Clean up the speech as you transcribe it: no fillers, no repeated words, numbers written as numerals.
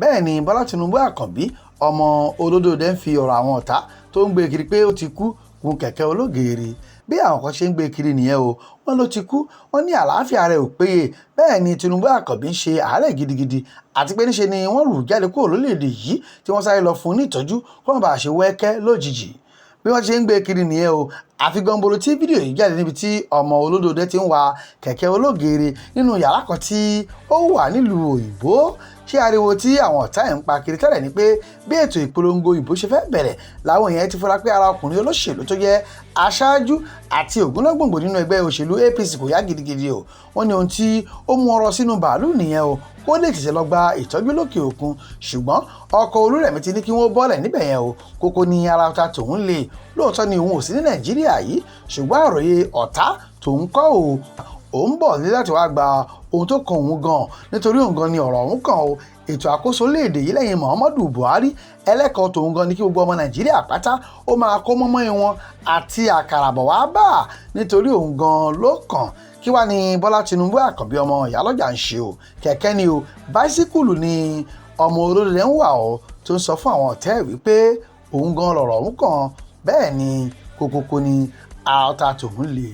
bẹ́ẹ̀ ni Bọla Tinubu Àkànbí ọmọ olódò dẹ́ ń fi ọ̀rọ̀ àwọn ọ̀tá tó ń gbé kiri pé ó ti kú gun kẹ̀kẹ́ ológeere. Bí àwọn kan ṣe ń gbé kiri nìyẹn o, wọ́n ló ti kú, wọ́n ní àlàáfíà rẹ̀ ò péye. Bẹ́ẹ̀ ni Tinubu Àkànbí ń ṣe àárẹ̀ gidigidi àti pé níṣe ni wọ́n lù jáde kúrò lórílẹ̀‐èdè yìí tí wọ́n sáré lọ fún ní ìtọ́jú kó má bàa ṣe wẹ́kẹ́ lójijì. Bí wọ́n ṣe ń gbé kiri nìyẹn o, àfi gọ̀ǹbòrò tí fídíò yìí jáde níbi tí ọmọ olódò dẹ́ ti ń wa kẹ̀kẹ́ ológeere nínú yàrá kan tí ó wà nílùú òyìnbó. Ṣé ariwo tí àwọn ọ̀tá ẹ̀ ń pa kiri tẹ́lẹ̀ ni pé bí ètò ìpolongo ìbò ṣe fẹ́ bẹ̀rẹ̀ làwọn èèyàn ti fura pé ara ọkùnrin olóṣèlú tó jẹ́ aṣáájú àti ògúnnágbòǹgbò nínú ẹgbẹ́ òṣèlú APC kò yá gidigidi o. Wọ́n ní ohun tí ó mú ọrọ̀ sínú bàálù nìyẹn o, kó lè tètè lọ gba ìtọ́jú lókè òkun. Ṣùgbọ́n ọkọ̀ Olúrẹ̀mí ti ní kí wọ́n bọ́lẹ̀ níbẹ̀ yẹn o, kókó ní ara ọ̀tá tòun lè. Lóòótọ́ ni òun ò sí ní Nàìjíríà yìí, ṣùgbọ́n àròyé ọ̀tá tòun kọ́ o. Òun bọ̀ ní láti wá gba ohun tó kan òun gan, nítorí òun gan ni ọ̀rọ̀ òun kàn o. Ètò àkóso léèdè yìí lẹ́yìn Muhammadu Buhari ẹlẹ́kọ̀ọ́ tòun gan ni kí gbogbo ọmọ Nàìjíríà pátá ó máa kó mọ́mọ́ wọn àti àkàrà bọ̀ wá bá, nítorí òun gan ló kàn. Kí wá ní Bọla Tinubu Àkànbí ọmọ ìyálọ́jà ń ṣe o? Kẹ̀kẹ́ ni o, báísíkùlù ni ọmọ olódò ń wà o, tó ń sọ fún àwọn ọ̀tá ẹ̀ wípé òun gan lọ̀rọ̀ òun kàn. Bẹ́ẹ̀ ni kókókó ni ara ọ̀tá tòun le.